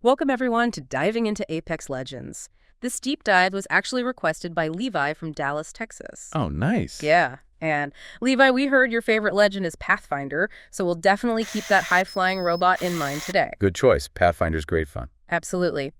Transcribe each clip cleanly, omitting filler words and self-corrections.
Welcome everyone to Diving into Apex Legends. This deep dive was actually requested by Levi from Dallas, Texas. Oh, nice. Yeah, and Levi, we heard your favorite legend is Pathfinder, so we'll definitely keep that high-flying robot in mind today. Good choice. Pathfinder's great fun. Absolutely.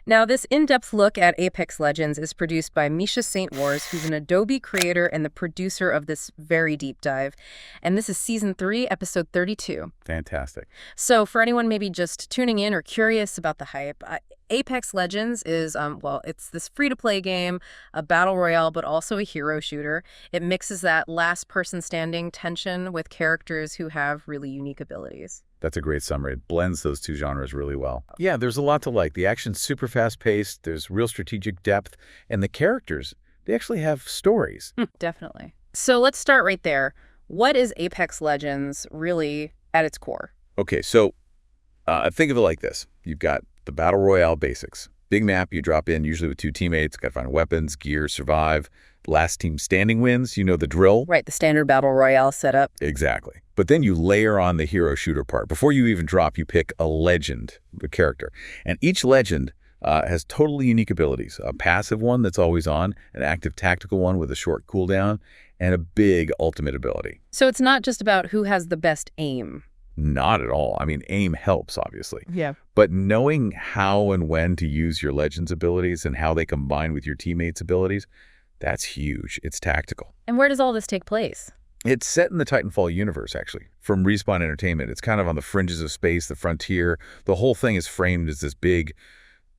Now, this in-depth look at Apex Legends is produced by Misha St. Wars, who's an Adobe creator and the producer of this very deep dive. And this is Season 3, Episode 32. Fantastic. So for anyone maybe just tuning in or curious about the hype, Apex Legends is, it's this free-to-play game, a battle royale, but also a hero shooter. It mixes that last-person standing tension with characters who have really unique abilities. That's a great summary. It blends those two genres really well. Yeah, there's a lot to like. The action's super fast-paced, there's real strategic depth, and the characters, they actually have stories. Definitely. So let's start right there. What is Apex Legends really at its core? Okay, so think of it like this. You've got the Battle Royale basics. Big map, you drop in usually with two teammates, got to find weapons, gear, survive. Last team standing wins, you know the drill. Right, the standard Battle Royale setup. Exactly. But then you layer on the hero shooter part. Before you even drop, you pick a legend, the character. And each legend has totally unique abilities. A passive one that's always on, an active tactical one with a short cooldown, and a big ultimate ability. So it's not just about who has the best aim. Not at all. I mean, aim helps, obviously. Yeah. But knowing how and when to use your legend's abilities and how they combine with your teammates' abilities, that's huge. It's tactical. And where does all this take place? It's set in the Titanfall universe, actually, from Respawn Entertainment. It's kind of on the fringes of space, the frontier. The whole thing is framed as this big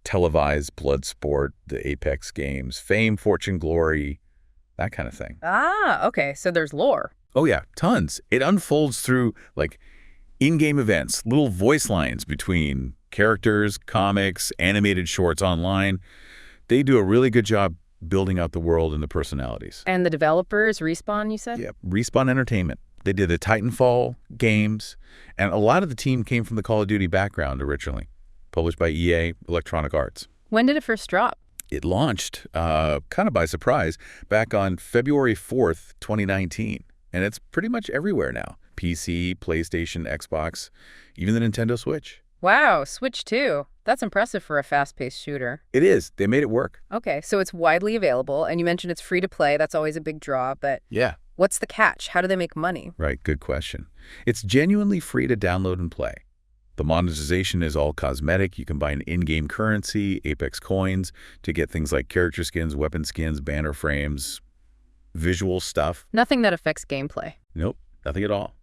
televised blood sport, the Apex games, fame, fortune, glory, that kind of thing. Ah, okay. So there's lore. Oh, yeah, tons. It unfolds through, like, in-game events, little voice lines between characters, comics, animated shorts online. They do a really good job building out the world and the personalities. And the developers, Respawn, you said? Yeah, Respawn Entertainment. They did the Titanfall games, and a lot of the team came from the Call of Duty background originally, published by EA, Electronic Arts. When did it first drop? It launched, kind of by surprise, back on February 4th, 2019, and it's pretty much everywhere now. PC, PlayStation, Xbox, even the Nintendo Switch. Wow, Switch 2. That's impressive for a fast-paced shooter. It is. They made it work. Okay, so it's widely available, and you mentioned it's free to play. That's always a big draw, but Yeah. what's the catch? How do they make money? Right, good question. It's genuinely free to download and play. The monetization is all cosmetic. You can buy an in-game currency, Apex coins, to get things like character skins, weapon skins, banner frames, visual stuff. Nothing that affects gameplay. Nope, nothing at all.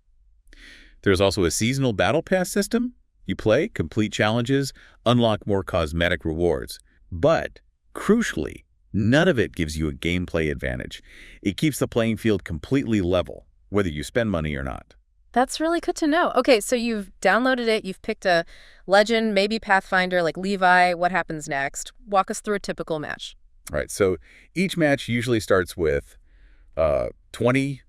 There's also a seasonal battle pass system. You play, complete challenges, unlock more cosmetic rewards. But, crucially, none of it gives you a gameplay advantage. It keeps the playing field completely level, whether you spend money or not. That's really good to know. Okay, so you've downloaded it, you've picked a legend, maybe Pathfinder, like Levi. What happens next? Walk us through a typical match. All right, so each match usually starts with 20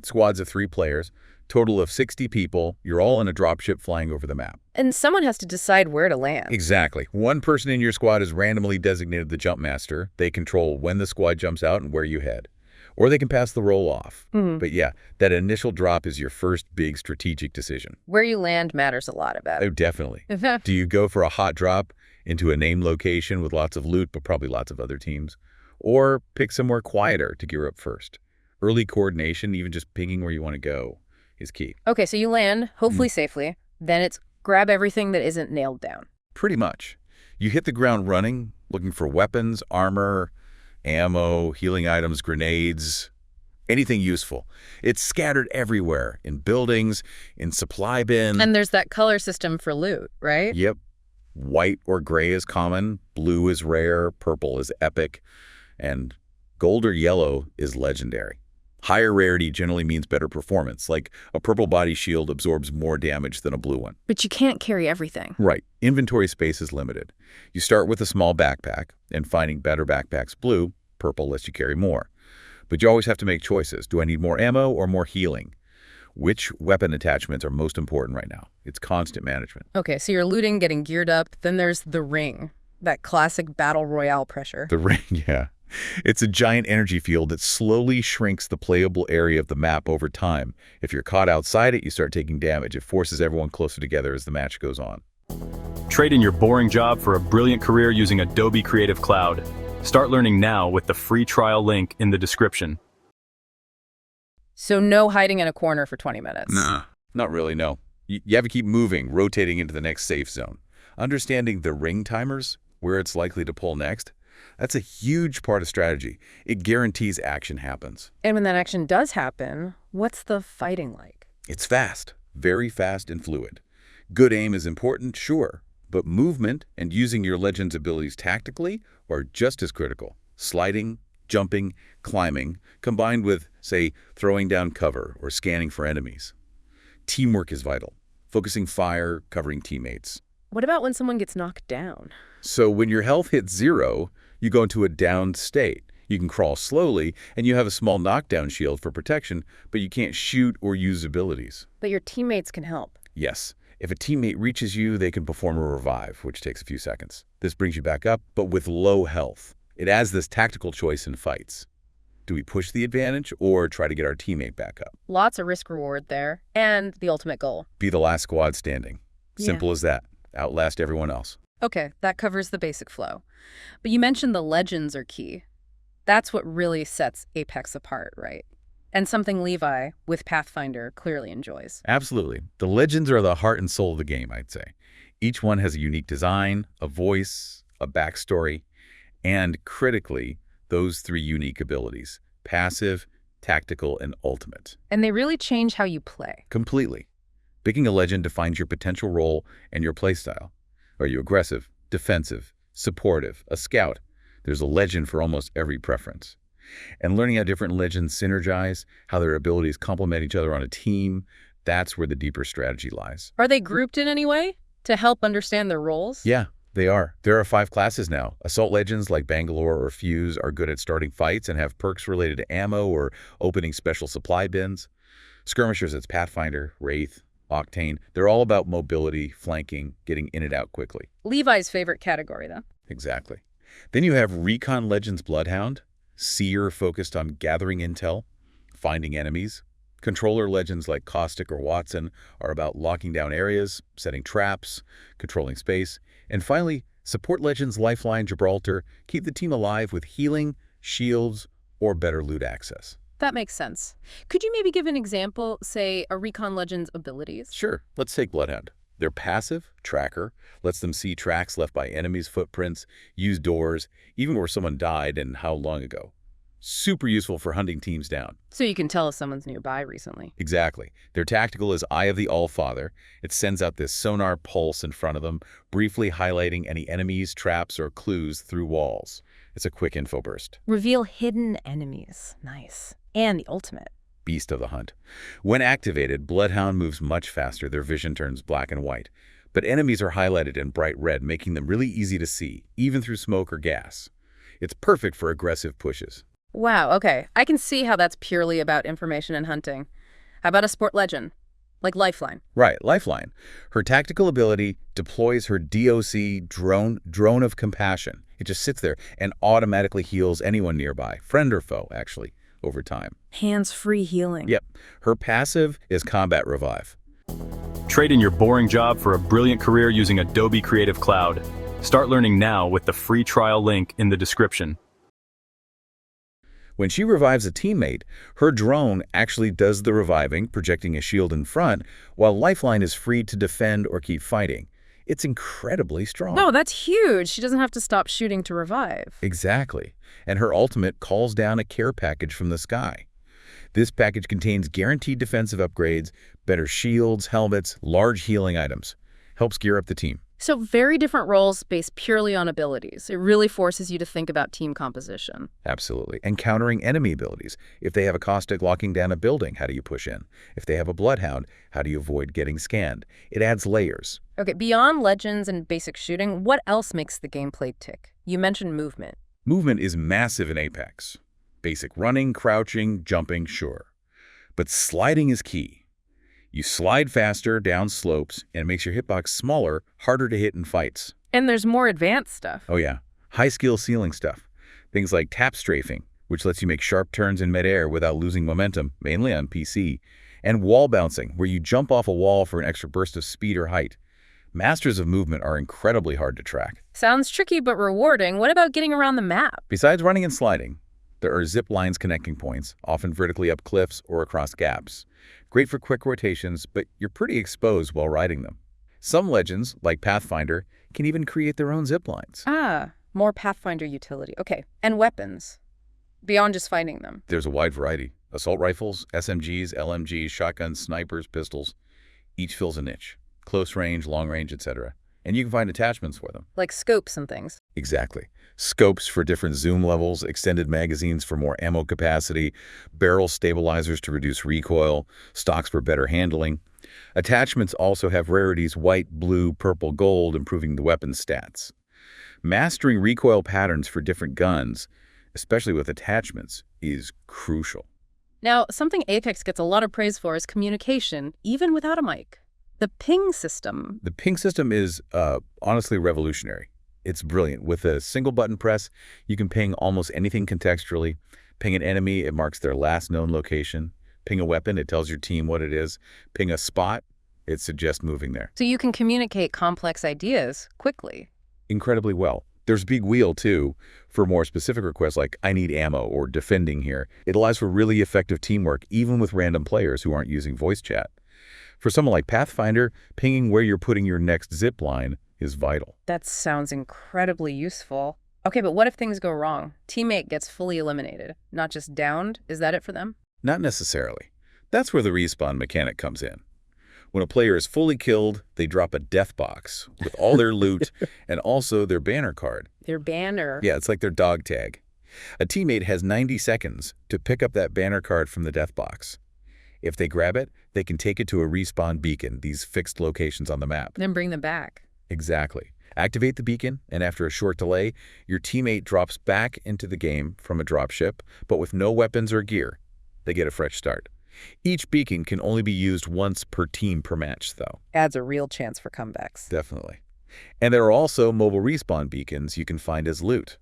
squads of 3 players, total of 60 people. You're all in a dropship flying over the map. And someone has to decide where to land. Exactly. One person in your squad is randomly designated the jump master. They control when the squad jumps out and where you head. Or they can pass the roll off. But yeah, that initial drop is your first big strategic decision. Where you land matters a lot, I bet. Oh, definitely. Do you go for a hot drop into a named location with lots of loot, but probably lots of other teams? Or pick somewhere quieter to gear up first? Early coordination, even just pinging where you want to go, is key. Okay, so you land, hopefully safely. Then it's grab everything that isn't nailed down. Pretty much. You hit the ground running, looking for weapons, armor, ammo, healing items, grenades, anything useful. It's scattered everywhere, in buildings, in supply bins. And there's that color system for loot, right? Yep. White or gray is common, blue is rare, purple is epic, and gold or yellow is legendary. Higher rarity generally means better performance, like a purple body shield absorbs more damage than a blue one. But you can't carry everything. Right. Inventory space is limited. You start with a small backpack, and finding better backpacks blue, purple lets you carry more. But you always have to make choices. Do I need more ammo or more healing? Which weapon attachments are most important right now? It's constant management. Okay, so you're looting, getting geared up. Then there's the ring, that classic battle royale pressure. The ring, yeah. It's a giant energy field that slowly shrinks the playable area of the map over time. If you're caught outside it, you start taking damage. It forces everyone closer together as the match goes on. Trade in your boring job for a brilliant career using Adobe Creative Cloud. Start learning now with the free trial link in the description. So no hiding in a corner for 20 minutes. Nah, not really, no. You have to keep moving, rotating into the next safe zone. Understanding the ring timers, where it's likely to pull next, that's a huge part of strategy. It guarantees action happens. And when that action does happen, what's the fighting like? It's fast, very fast and fluid. Good aim is important, sure, but movement and using your legend's abilities tactically are just as critical. Sliding, jumping, climbing, combined with, say, throwing down cover or scanning for enemies. Teamwork is vital. Focusing fire, covering teammates. What about when someone gets knocked down? So when your health hits 0, you go into a downed state. You can crawl slowly, and you have a small knockdown shield for protection, but you can't shoot or use abilities. But your teammates can help. Yes. If a teammate reaches you, they can perform a revive, which takes a few seconds. This brings you back up, but with low health. It adds this tactical choice in fights. Do we push the advantage or try to get our teammate back up? Lots of risk-reward there, and the ultimate goal. Be the last squad standing. Simple as that. Outlast everyone else. Okay, that covers the basic flow. But you mentioned the legends are key. That's what really sets Apex apart, right? And something Levi, with Pathfinder, clearly enjoys. Absolutely. The legends are the heart and soul of the game, I'd say. Each one has a unique design, a voice, a backstory, and critically, those 3 unique abilities: passive, tactical, and ultimate. And they really change how you play. Completely. Picking a legend defines your potential role and your playstyle. Are you aggressive, defensive, supportive, a scout? There's a legend for almost every preference. And learning how different legends synergize, how their abilities complement each other on a team, that's where the deeper strategy lies. Are they grouped in any way to help understand their roles? Yeah, they are. There are 5 classes now. Assault legends like Bangalore or Fuse are good at starting fights and have perks related to ammo or opening special supply bins. Skirmishers, it's Pathfinder, Wraith, Octane. They're all about mobility, flanking, getting in and out quickly. Levi's favorite category, though. Exactly. Then you have Recon Legends Bloodhound, Seer focused on gathering intel, finding enemies. Controller legends like Caustic or Watson are about locking down areas, setting traps, controlling space. And finally, support legends Lifeline, Gibraltar keep the team alive with healing, shields, or better loot access. That makes sense. Could you maybe give an example, say, a Recon Legend's abilities? Sure, let's take Bloodhound. Their passive, Tracker, lets them see tracks left by enemies' footprints, use doors, even where someone died and how long ago. Super useful for hunting teams down. So you can tell if someone's nearby recently. Exactly. Their tactical is Eye of the All-Father. It sends out this sonar pulse in front of them, briefly highlighting any enemies, traps, or clues through walls. It's a quick info burst. Reveal hidden enemies. Nice. And the ultimate. Beast of the Hunt. When activated, Bloodhound moves much faster. Their vision turns black and white. But enemies are highlighted in bright red, making them really easy to see, even through smoke or gas. It's perfect for aggressive pushes. Wow, okay. I can see how that's purely about information and hunting. How about a sport legend? Like Lifeline. Right, Lifeline. Her tactical ability deploys her DOC drone of compassion. It just sits there and automatically heals anyone nearby, friend or foe, actually, over time. Hands-free healing. Yep. Her passive is Combat Revive. Trade in your boring job for a brilliant career using Adobe Creative Cloud. Start learning now with the free trial link in the description. When she revives a teammate, her drone actually does the reviving, projecting a shield in front, while Lifeline is free to defend or keep fighting. It's incredibly strong. No, that's huge. She doesn't have to stop shooting to revive. Exactly. And her ultimate calls down a care package from the sky. This package contains guaranteed defensive upgrades, better shields, helmets, large healing items. Helps gear up the team. So very different roles based purely on abilities. It really forces you to think about team composition. Absolutely. And countering enemy abilities. If they have a Caustic locking down a building, how do you push in? If they have a Bloodhound, how do you avoid getting scanned? It adds layers. Okay, beyond legends and basic shooting, what else makes the gameplay tick? You mentioned movement. Movement is massive in Apex. Basic running, crouching, jumping, sure. But sliding is key. You slide faster down slopes, and it makes your hitbox smaller, harder to hit in fights. And there's more advanced stuff. Oh yeah, high-skill ceiling stuff. Things like tap strafing, which lets you make sharp turns in midair without losing momentum, mainly on PC. And wall bouncing, where you jump off a wall for an extra burst of speed or height. Masters of movement are incredibly hard to track. Sounds tricky but rewarding. What about getting around the map? Besides running and sliding, there are zip lines connecting points, often vertically up cliffs or across gaps. Great for quick rotations, but you're pretty exposed while riding them. Some legends, like Pathfinder, can even create their own zip lines. Ah, more Pathfinder utility. Okay, and weapons, beyond just fighting them. There's a wide variety. Assault rifles, SMGs, LMGs, shotguns, snipers, pistols. Each fills a niche. Close range, long range, etc. And you can find attachments for them. Like scopes and things. Exactly. Scopes for different zoom levels, extended magazines for more ammo capacity, barrel stabilizers to reduce recoil, stocks for better handling. Attachments also have rarities white, blue, purple, gold, improving the weapon's stats. Mastering recoil patterns for different guns, especially with attachments, is crucial. Now, something Apex gets a lot of praise for is communication, even without a mic. The ping system. The ping system is honestly revolutionary. It's brilliant. With a single button press, you can ping almost anything contextually. Ping an enemy, it marks their last known location. Ping a weapon, it tells your team what it is. Ping a spot, it suggests moving there. So you can communicate complex ideas quickly. Incredibly well. There's Big Wheel, too, for more specific requests like, I need ammo or defending here. It allows for really effective teamwork, even with random players who aren't using voice chat. For someone like Pathfinder, pinging where you're putting your next zip line is vital. That sounds incredibly useful. Okay, but what if things go wrong? Teammate gets fully eliminated, not just downed. Is that it for them? Not necessarily. That's where the respawn mechanic comes in. When a player is fully killed, they drop a death box with all their loot and also their banner card. Their banner? Yeah, it's like their dog tag. A teammate has 90 seconds to pick up that banner card from the death box. If they grab it, they can take it to a respawn beacon, these fixed locations on the map. Then bring them back. Exactly. Activate the beacon, and after a short delay, your teammate drops back into the game from a dropship, but with no weapons or gear. They get a fresh start. Each beacon can only be used once per team per match, though. Adds a real chance for comebacks. Definitely. And there are also mobile respawn beacons you can find as loot.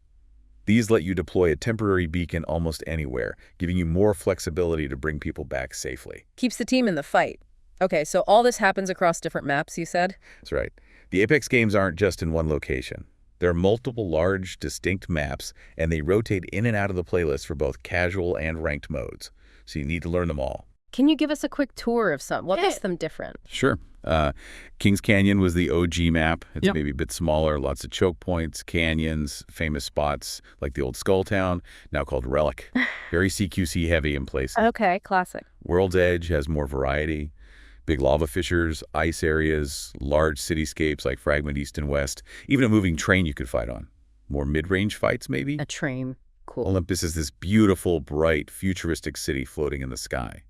These let you deploy a temporary beacon almost anywhere, giving you more flexibility to bring people back safely. Keeps the team in the fight. Okay, so all this happens across different maps, you said? That's right. The Apex games aren't just in one location. There are multiple large, distinct maps, and they rotate in and out of the playlist for both casual and ranked modes. So you need to learn them all. Can you give us a quick tour of some? What makes them different? Sure. Kings Canyon was the OG map. It's maybe a bit smaller, lots of choke points, canyons, famous spots like the old Skull Town, now called Relic. Very CQC heavy in places. Okay, classic. World's Edge has more variety. Big lava fissures, ice areas, large cityscapes like Fragment East and West, even a moving train you could fight on. More mid-range fights, maybe? A train. Cool. Olympus is this beautiful, bright, futuristic city floating in the sky.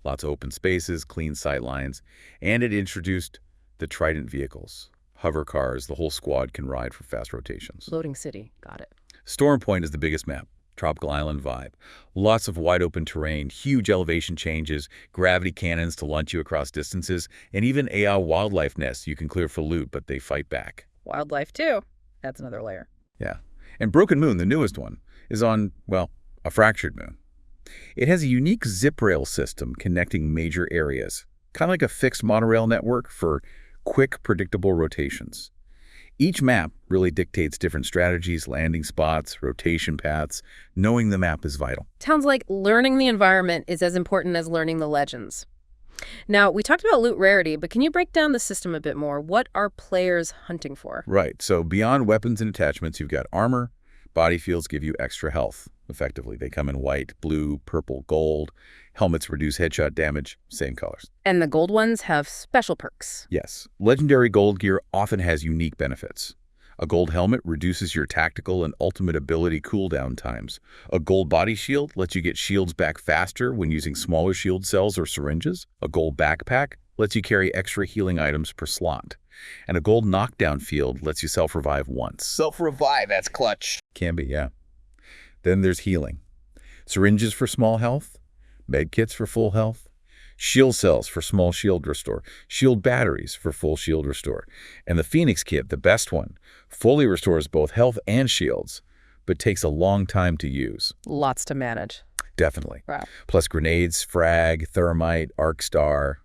Lots of open spaces, clean sight lines, and it introduced the Trident vehicles. Hover cars, the whole squad can ride for fast rotations. Floating city. Got it. Storm Point is the biggest map. Tropical island vibe. Lots of wide open terrain, huge elevation changes, gravity cannons to launch you across distances, and even AI wildlife nests you can clear for loot, but they fight back. Wildlife, too. That's another layer. Yeah. And Broken Moon, the newest one, is on, well, a fractured moon. It has a unique zip rail system connecting major areas, kind of like a fixed monorail network for quick, predictable rotations. Each map really dictates different strategies, landing spots, rotation paths. Knowing the map is vital. Sounds like learning the environment is as important as learning the legends. Now, we talked about loot rarity, but can you break down the system a bit more? What are players hunting for? Right. So beyond weapons and attachments, you've got armor. Body fields give you extra health, effectively. They come in white, blue, purple, gold. Helmets reduce headshot damage, same colors. And the gold ones have special perks. Yes. Legendary gold gear often has unique benefits. A gold helmet reduces your tactical and ultimate ability cooldown times. A gold body shield lets you get shields back faster when using smaller shield cells or syringes. A gold backpack lets you carry extra healing items per slot. And a gold knockdown field lets you self-revive once. Self-revive, that's clutch. Can be, yeah. Then there's healing. Syringes for small health, med kits for full health, shield cells for small shield restore, shield batteries for full shield restore. And the Phoenix kit, the best one, fully restores both health and shields, but takes a long time to use. Lots to manage. Definitely. Wow. Plus grenades, frag, thermite, arc star.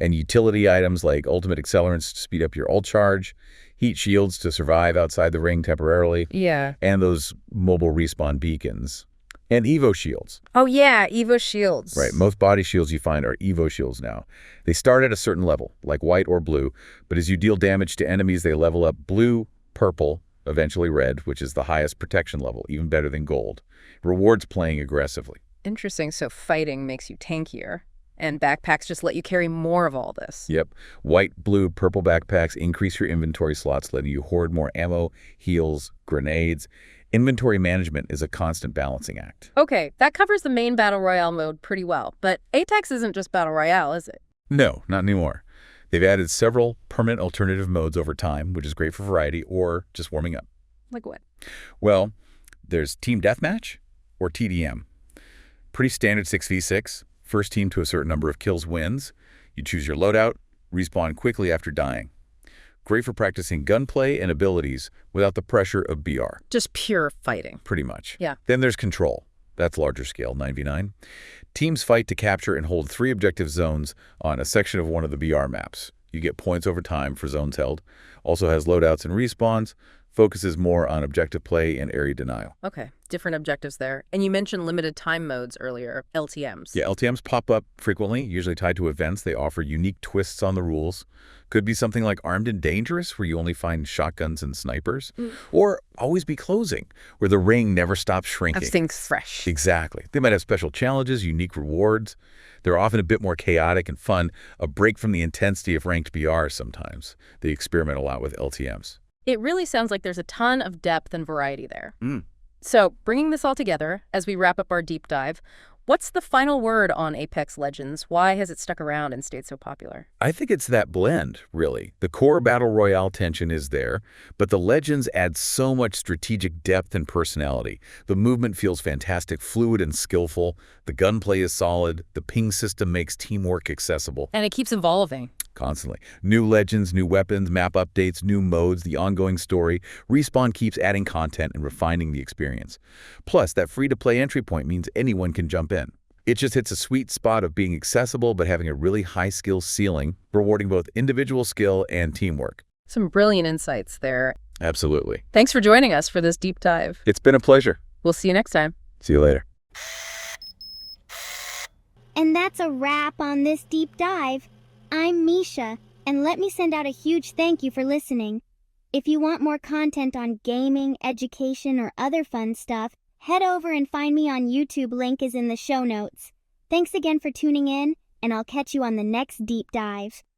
And utility items like ultimate accelerants to speed up your ult charge, heat shields to survive outside the ring temporarily, Yeah. and those mobile respawn beacons. And Evo shields. Oh, yeah, Evo shields. Right, most body shields you find are Evo shields now. They start at a certain level, like white or blue, but as you deal damage to enemies, they level up blue, purple, eventually red, which is the highest protection level, even better than gold. Rewards playing aggressively. Interesting. So fighting makes you tankier, and backpacks just let you carry more of all this. Yep. White, blue, purple backpacks increase your inventory slots, letting you hoard more ammo, heals, grenades. Inventory management is a constant balancing act. Okay, that covers the main Battle Royale mode pretty well, but Apex isn't just Battle Royale, is it? No, not anymore. They've added several permanent alternative modes over time, which is great for variety or just warming up. Like what? Well, there's Team Deathmatch or TDM. Pretty standard 6v6. First team to a certain number of kills wins. You choose your loadout, respawn quickly after dying. Great for practicing gunplay and abilities without the pressure of BR. Just pure fighting. Pretty much. Yeah. Then there's Control. That's larger scale, 9v9. Teams fight to capture and hold 3 objective zones on a section of one of the BR maps. You get points over time for zones held. Also has loadouts and respawns. Focuses more on objective play and area denial. Okay, different objectives there. And you mentioned limited time modes earlier, LTMs. Yeah, LTMs pop up frequently, usually tied to events. They offer unique twists on the rules. Could be something like Armed and Dangerous, where you only find shotguns and snipers. Or Always Be Closing, where the ring never stops shrinking. Have things fresh. Exactly. They might have special challenges, unique rewards. They're often a bit more chaotic and fun, a break from the intensity of ranked BR sometimes. They experiment a lot with LTMs. It really sounds like there's a ton of depth and variety there. So, bringing this all together, as we wrap up our deep dive, what's the final word on Apex Legends? Why has it stuck around and stayed so popular? I think it's that blend, really. The core Battle Royale tension is there, but the Legends add so much strategic depth and personality. The movement feels fantastic, fluid and skillful. The gunplay is solid. The ping system makes teamwork accessible. And it keeps evolving. Constantly. New Legends, new weapons, map updates, new modes, the ongoing story. Respawn keeps adding content and refining the experience. Plus, that free-to-play entry point means anyone can jump in. It just hits a sweet spot of being accessible but having a really high skill ceiling, rewarding both individual skill and teamwork. Some brilliant insights there. Absolutely. Thanks for joining us for this deep dive. It's been a pleasure. We'll see you next time. See you later. And that's a wrap on this deep dive. I'm Misha, and let me send out a huge thank you for listening. If you want more content on gaming, education, or other fun stuff, head over and find me on YouTube. Link is in the show notes. Thanks again for tuning in, and I'll catch you on the next deep dive.